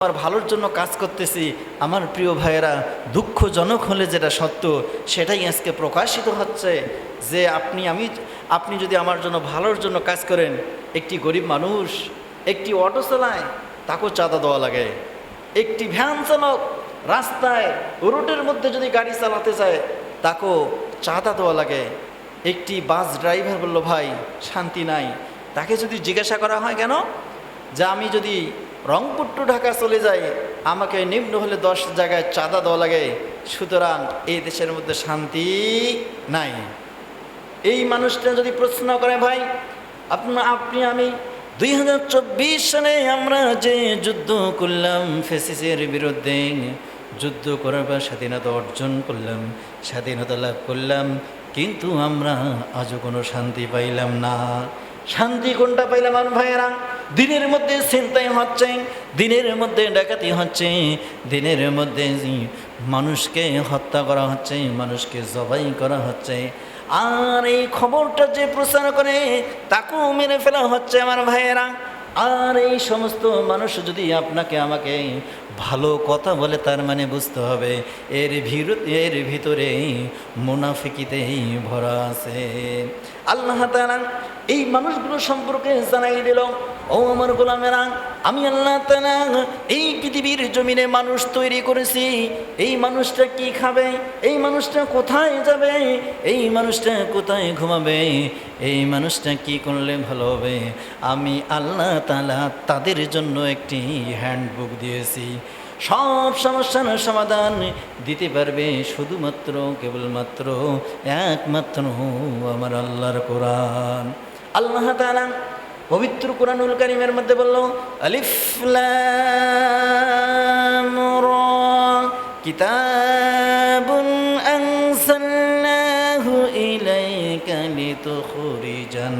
আমার ভালোর জন্য কাজ করতেছি। আমার প্রিয় ভাইয়েরা, দুঃখজনক হলে যেটা সত্য সেটাই আজকে প্রকাশিত হচ্ছে যে আপনি যদি আমার জন্য ভালোর জন্য কাজ করেন, একটি গরিব মানুষ একটি অটো চালায়, তাকেও চাঁদা দেওয়া লাগে। একটি ভ্যান চালক রাস্তায় রোডের মধ্যে যদি গাড়ি চালাতে চায়, তাকেও চাঁদা দেওয়া লাগে। একটি বাস ড্রাইভার বলল, ভাই শান্তি নাই, তাকে যদি জিজ্ঞাসা করা হয় কেন, যে আমি যদি রংপুর টু ঢাকা চলে যাই, আমাকে নিম্ন হলে 10 জায়গায় চাঁদা দেওয়া লাগে, সুতরাং এই দেশের মধ্যে শান্তি নাই। এই মানুষটা যদি প্রশ্ন করে, ভাই আপনি আমি 2024 সালে আমরা যে যুদ্ধ করলাম ফ্যাসিস্টের বিরুদ্ধে, যুদ্ধ করার পর স্বাধীনতা অর্জন করলাম, স্বাধীনতা লাভ করলাম, কিন্তু আমরা আজও কোনো শান্তি পাইলাম না। শান্তি কোনটা পাইলাম আমার ভাইয়েরা? দিনের মধ্যে ছিনতাই হচ্ছে, দিনের মধ্যে ডাকাতি হচ্ছে, দিনের মধ্যে মানুষকে হত্যা করা হচ্ছে, মানুষকে জবাই করা হচ্ছে, আর এই খবরটা যে প্রচার করে তাকেও মেরে ফেলা হচ্ছে আমার ভাইয়েরা। আর এই সমস্ত মানুষ যদি আপনাকে আমাকে ভালো কথা বলে, তার মানে বুঝতে হবে এর ভিতরে মুনাফিকিতেই ভরা আছে। আল্লাহ তাআলা এই মানুষগুলো সম্পর্কে জানাই দিল, ও আমার গোলামেরা, আমি আল্লাহ তাআলা এই পৃথিবীর জমিনে মানুষ তৈরি করেছি। এই মানুষটা কি খাবে, এই মানুষটা কোথায় যাবে, এই মানুষটা কোথায় ঘুমাবে, এই মানুষটা কি করলে ভালো হবে, আমি আল্লাহ তাআলা তাদের জন্য একটি হ্যান্ডবুক দিয়েছি। সব সমস্যার সমাধান দিতে পারবে শুধুমাত্র কেবলমাত্র একমাত্র আমার আল্লাহর কোরআন। আল্লাহ তাআলা পবিত্র কোরআনুল কারীমের মধ্যে বলল, আলিফ লাম রা কিতাবুন আনসালনাহু ইলাইকা লিতুখরিজান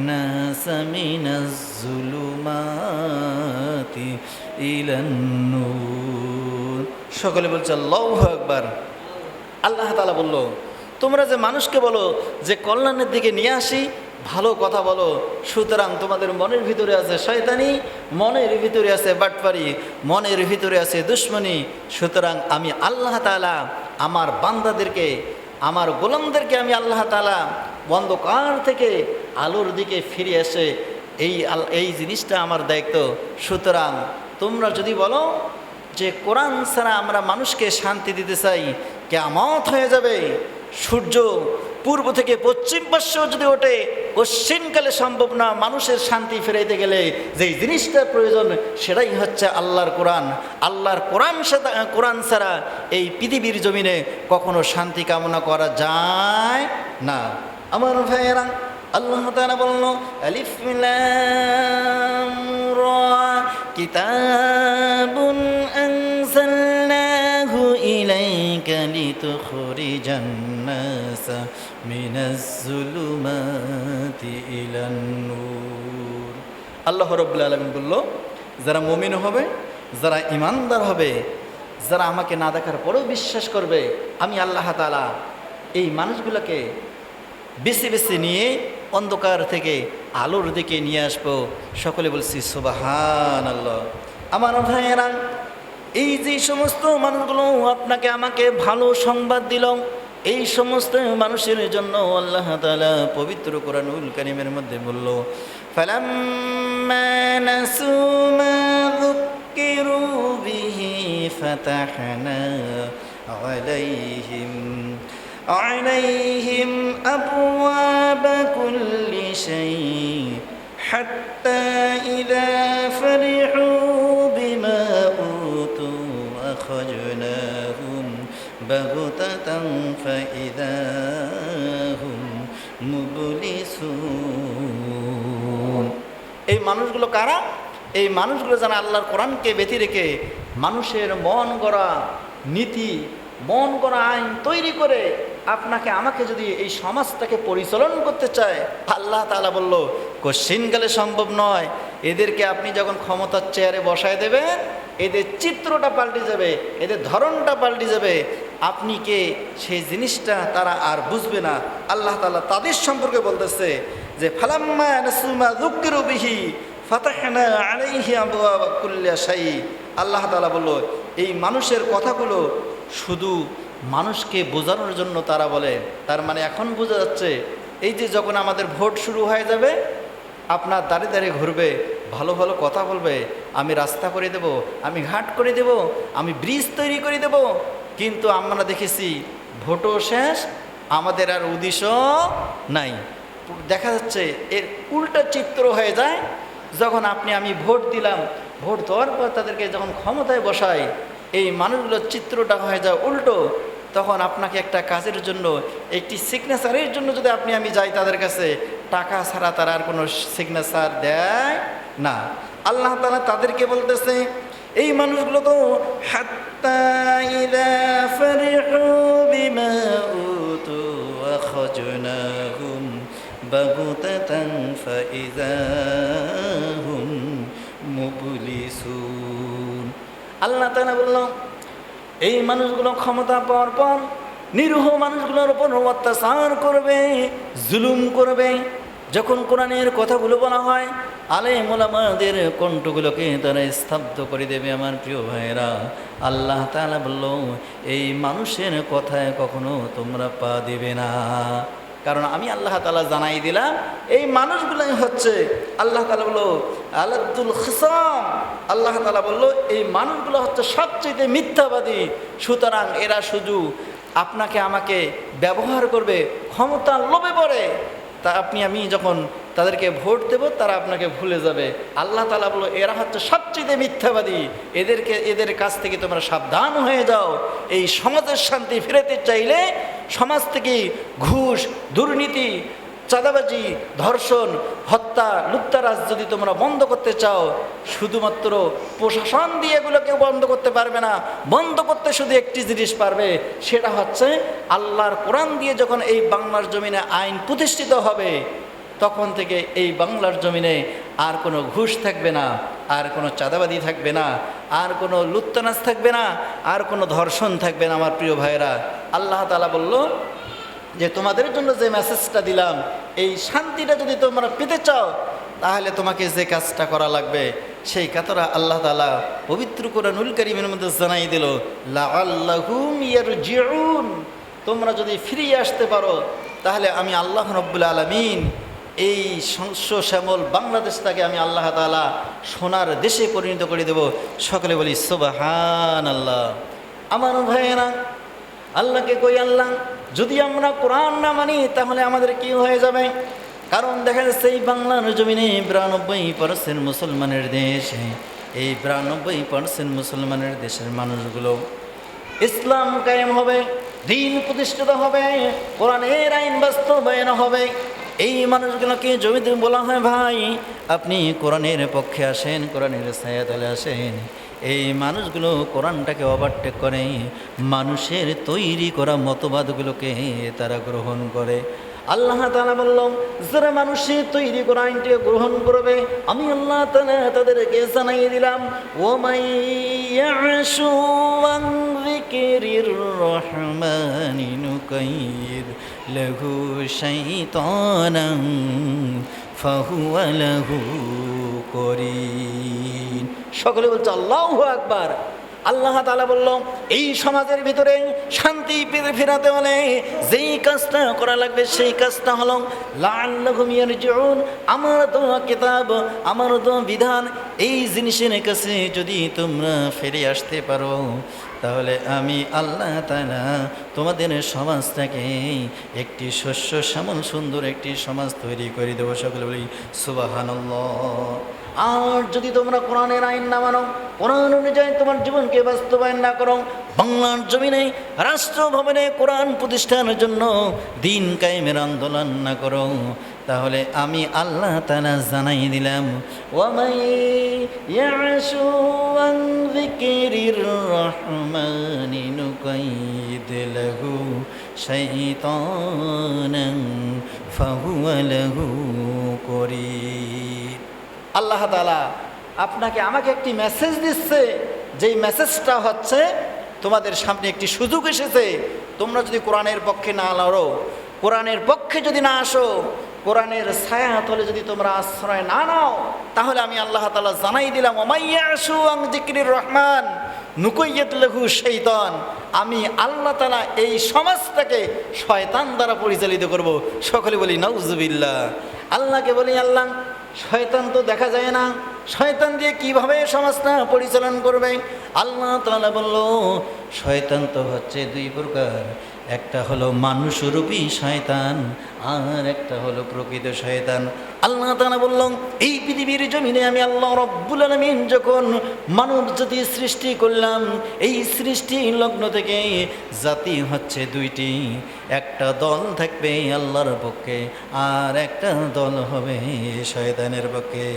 নাসা মিনাজ যুলুমাতি ইলান নূর। সকলে বলছে আল্লাহু আকবার। আল্লাহ তাআলা বলল, তোমরা যে মানুষকে বলো যে কল্যাণের দিকে নিয়ে আসি, ভালো কথা বলো, সুতরাং তোমাদের মনের ভিতরে আছে শয়তানি, মনের ভিতরে আছে বাটপারি, মনের ভিতরে আছে দুশ্মনী। সুতরাং আমি আল্লাহ তাআলা আমার বান্দাদেরকে, আমার গোলামদেরকে আমি আল্লাহ তাআলা অন্ধকার থেকে আলোর দিকে ফিরে এসে এই জিনিসটা আমার দায়িত্ব। সুতরাং তোমরা যদি বলো যে কোরআন ছাড়া আমরা মানুষকে শান্তি দিতে চাই, কিয়ামত হয়ে যাবে, সূর্য পূর্ব থেকে পশ্চিম পার্শ্ব যদি ওঠে, পশ্চিমকালে সম্ভব না মানুষের শান্তি ফেরাইতে গেলে যেই জিনিসটার প্রয়োজন সেটাই হচ্ছে আল্লাহর কোরআন। আল্লাহর কোরআন ছাড়া এই পৃথিবীর জমিনে কখনো শান্তি কামনা করা যায় না আমার ভাইয়েরা। আল্লাহ তাআলা বলল, আলিফ লাম রা কিতাবুন আনসালনাহু ইলাইকা লিতুখরিজান নাসা মিনাজ যুলুমাতি ইলান নূর। আল্লাহ রাব্বুল আলামিন বলল, যারা মুমিন হবে, যারা ঈমানদার হবে, যারা আমাকে না দেখার পরেও বিশ্বাস করবে, আমি আল্লাহ তাআলা এই মানুষগুলোকে বেছে বেছে নিয়ে অন্ধকার থেকে আলোর দিকে নিয়ে আসবো। সকলে বলছি সুবহানাল্লাহ। আমার ভাইয়েরা, এই যে সমস্ত মানুষগুলো আপনাকে আমাকে ভালো সংবাদ দিল, এই সমস্ত মানুষের জন্য আল্লাহ তাআলা পবিত্র কোরআনুল কারীমের মধ্যে বলল, ফালাম্মা নাসু মা যুক্কিরু বিহি ফাতাহনা আলাইহিম আবওয়াবা কুল্লি শাই হাত্তা ইযা ফারিহু বিমা উতু আখাযনাহুম বাগতাতান ফাইযা হুম মুবলিসুন। এই মানুষগুলো কারা? এই মানুষগুলো যারা আল্লাহর কোরআনকে ব্যতি রেখে মানুষের মন গড়া নীতি, মন গড়া আইন তৈরি করে আপনাকে আমাকে যদি এই সমাজটাকে পরিচালন করতে চায়, আল্লাহ তাআলা বলল কশিনকালে সম্ভব নয়। এদেরকে আপনি যখন ক্ষমতার চেয়ারে বসায় দেবেন, এদের চিত্রটা পাল্টে যাবে, এদের ধরনটা পাল্টে যাবে, আপনি কে সেই জিনিসটা তারা আর বুঝবে না। আল্লাহ তাআলা তাদের সম্পর্কে বলতেছে যে ফালাম্মা নাসু মা যুক্কিরু বিহি ফাতাহনা আলাইহি আবওয়াবা কুল্লি শাই। আল্লাহ তাআলা বলল, এই মানুষের কথাগুলো শুধু মানুষকে বোঝানোর জন্য তারা বলে। তার মানে এখন বোঝা যাচ্ছে, এই যে যখন আমাদের ভোট শুরু হয়ে যাবে, আপনার দাঁড়িয়ে দাঁড়িয়ে ঘুরবে, ভালো ভালো কথা বলবে, আমি রাস্তা করে দেব, আমি ঘাট করে দেব, আমি ব্রিজ তৈরি করে দেব। কিন্তু আমরা দেখেছি ভোটও শেষ, আমাদের আর উদ্দেশ্যও নাই। দেখা যাচ্ছে এর উল্টা চিত্র হয়ে যায়। যখন আপনি আমি ভোট দিলাম, ভোট দেওয়ার পর তাদেরকে যখন ক্ষমতায় বসাই, এই মানুষগুলোর চিত্রটা হয়ে যায় উল্টো। তখন আপনাকে একটা কাজের জন্য, একটি সিগনেচারের জন্য যদি আপনি আমি যাই তাদের কাছে, টাকা ছাড়া তারা আর কোনো সিগনেচার দেয় না। আল্লাহ তাআলা তাদেরকে বলতেছে, এই মানুষগুলো তো হাত্তা ইযা ফারিহু বিমা উতু আখযনাহুম বাগতাতান ফাইযা হুম মুবলিসুন। আল্লাহ তাআলা বলল, এই মানুষগুলো ক্ষমতা পাওয়ার পর নিরীহ মানুষগুলোর উপর অত্যাচার করবে, জুলুম করবে। যখন কোরআনের কথাগুলো বলা হয়, আলেম ওলামাদের কণ্ঠগুলোকে তারা স্তব্ধ করে দেবে। আমার প্রিয় ভাইয়েরা, আল্লাহ তাআলা বলল, এই মানুষের কথায় কখনো তোমরা পা দেবে না। কারণ আমি আল্লাহ তাআলা জানাই দিলাম, এই মানুষগুলোই হচ্ছে, আল্লাহ তাআলা বলল আলাদ্দুল খিসাম। আল্লাহ তাআলা বলল, এই মানুষগুলো হচ্ছে সবচেয়ে মিথ্যাবাদী। সুতরাং এরা শুধু আপনাকে আমাকে ব্যবহার করবে, ক্ষমতার লোভে পড়ে। তা আপনি আমি যখন তাদেরকে ভোট দেব, তারা আপনাকে ভুলে যাবে। আল্লাহ তাআলা বলল, এরা হচ্ছে সবচেয়ে মিথ্যাবাদী, এদের কাছ থেকে তোমরা সাবধান হয়ে যাও। এই সমাজের শান্তি ফিরাতে চাইলে সমাজ থেকে ঘুষ, দুর্নীতি, চাঁদাবাজি, ধর্ষণ, হত্যা, লুটতরাজ যদি তোমরা বন্ধ করতে চাও, শুধুমাত্র প্রশাসন দিয়ে এগুলোকে বন্ধ করতে পারবে না। বন্ধ করতে শুধু একটি জিনিস পারবে, সেটা হচ্ছে আল্লাহর কোরআন দিয়ে যখন এই বাংলার জমিনে আইন প্রতিষ্ঠিত হবে, তখন থেকে এই বাংলার জমিনে আর কোনো ঘুষ থাকবে না, আর কোনো চাঁদাবাদি থাকবে না, আর কোনো লুটতরাজ থাকবে না, আর কোনো ধর্ষণ থাকবে না। আমার প্রিয় ভাইয়েরা, আল্লাহ তাআলা বলল যে তোমাদের জন্য যে মেসেজটা দিলাম, এই শান্তিটা যদি তোমরা পেতে চাও, তাহলে তোমাকে যে কাজটা করা লাগবে, সেই কাতরা আল্লাহ তাআলা পবিত্র কোরআনুল কারীমের মধ্যে জানাই দিল, লাআল্লাহুম ইয়ারজিউন। তোমরা যদি ফিরিয়ে আসতে পারো, তাহলে আমি আল্লাহ রাব্বুল আলামিন এই শস্য শ্যামল বাংলাদেশটাকে আমি আল্লাহ তাআলা সোনার দেশে পরিণত করে দেব। সকলে বলি সুবহানাল্লাহ। আমার ভাইয়েরা, আল্লাহকে কই, আল্লাহ যদি আমরা কোরআন না মানি তাহলে আমাদের কি হয়ে যাবে? কারণ দেখা যাচ্ছে এই বাংলার জমিনে 92% মুসলমানের দেশ। এই 92% মুসলমানের দেশের মানুষগুলো ইসলাম কায়েম হবে, দিন প্রতিষ্ঠিত হবে, কোরআনের আইন বাস্তবায়ন হবে। এই মানুষগুলোকে জমিতে বলা হয়, ভাই আপনি কোরআনের পক্ষে আসেন, কোরআনের ছায়াতলে আসেন। এই মানুষগুলো কোরআনটাকে ওভারটেক করে, মানুষের তৈরি করা মতবাদগুলোকে তারা গ্রহণ করে। আল্লাহ তাআলা বলল, যারা মানুষের তৈরি করা আইনটিকে গ্রহণ করবে, আমি আল্লাহ তাআলা তাদেরকে জানাই দিলাম, ওয়ামাই ইয়াশু আন যিকরির রহমানি নুকাইয়িদ লাহু শাইতানান ফাহুয়া লাহু করিন। সকলে বলছে আল্লাহু আকবার। আল্লাহ তাআলা বলল, এই সমাজের ভিতরে শান্তি ফেরাতে হলে যেই কাজটা করা লাগবে, সেই কাজটা হলো লাআল্লাহুম ইয়ারজিউন। আমার তো কিতাব, আমার তো বিধান, এই জিনিসের কাছে যদি তোমরা ফিরে আসতে পারো, তাহলে আমি আল্লাহ তাআলা তোমাদের সমাজটাকে একটি শস্য শ্যামল সুন্দর একটি সমাজ তৈরি করে দেবো। সকলে বলি সুবহানাল্লাহ। আর যদি তোমরা কোরআনের আইন না মানো, কোরআন অনুযায়ী তোমার জীবনকে বাস্তবায়ন না করো, বাংলার জমিনে রাষ্ট্র ভবনে কোরআন প্রতিষ্ঠানের জন্য দিন কায়েমের আন্দোলন না করো, তাহলে আমি আল্লাহ তাআলা জানাই দিলাম, ওয়ামাই ইয়াশু আন যিকরির রহমানি নুকাইয়িদ লাহু শাইতানান ফাহুয়া লাহু করিন। আল্লাহ তাআলা আপনাকে আমাকে একটি মেসেজ দিচ্ছে, যেই মেসেজটা হচ্ছে তোমাদের সামনে একটি সুযোগ এসেছে। তোমরা যদি কোরআনের পক্ষে না লড়ো, কোরআনের পক্ষে যদি না আসো, কোরআনের ছায়া তলে যদি তোমরা আশ্রয় না নাও, তাহলে আমি আল্লাহ তাআলা জানাই দিলাম, ওমাইয়াশু আন যিকরির রহমান নুকাইয়্যিদ লাহু শাইতান, আমি আল্লাহ তাআলা এই সমাজটাকে শয়তান দ্বারা পরিচালিত করব। সকলে বলি নাউজুবিল্লাহ। আল্লাহকে বলি, আল্লাহ শয়তান তো দেখা যায় না, শয়তান দিয়ে কিভাবে সমাজটা পরিচালনা করবে? আল্লাহ তাআলা বলল, শয়তান তো হচ্ছে দুই প্রকার, একটা হলো মানুষরূপী শয়তান, আর একটা হলো প্রকৃত শয়তান। আল্লাহ তাআলা বললেন, এই পৃথিবীর জমিনে আমি আল্লাহ রব্বুল আলামিন যখন মানব জাতি সৃষ্টি করলাম, এই সৃষ্টি লগ্ন থেকে জাতি হচ্ছে দুইটি, একটা দল থাকবে আল্লাহর পক্ষে, আর একটা দল হবে শয়তানের পক্ষে।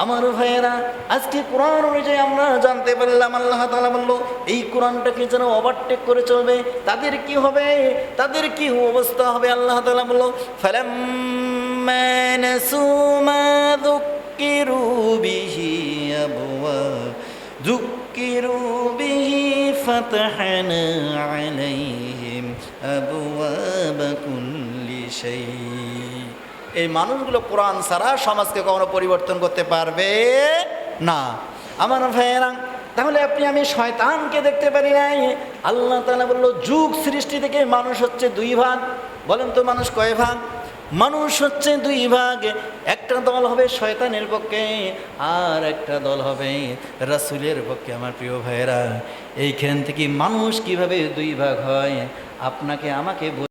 আমার ভাইয়েরা, আজকে কোরআন অনুযায়ী আমরা জানতে পারলাম, আল্লাহ তাআলা বলল, এই কোরআনটাকে যেন ওভারটেক করে চলবে, তাদের কি হবে, তাদের কি অবস্থা হবে? আল্লাহ তাআলা বলল, ফালাম্মা নাসু মা যুক্কিরু বিহি যুক্কিরু বিহি ফাতাহনা আলাইহিম আবওয়াবা কুল্লি শাই। এই মানুষগুলো কোরআন ছাড়া সমাজকে কখনো পরিবর্তন করতে পারবে না। আমার ভাইয়েরা, তাহলে আপনি আমি শয়তানকে দেখতে পারি নাই। আল্লাহ তাআলা বলল, যুগ সৃষ্টি থেকে মানুষ হচ্ছে দুই ভাগ। বলেন তো মানুষ কয় ভাগ? মানুষ হচ্ছে দুই ভাগ, একটা দল হবে শয়তানের পক্ষে, আর একটা দল হবে রাসূলের পক্ষে। আমার প্রিয় ভাইয়েরা, এইখান থেকে মানুষ কিভাবে দুই ভাগ হয় আপনাকে আমাকে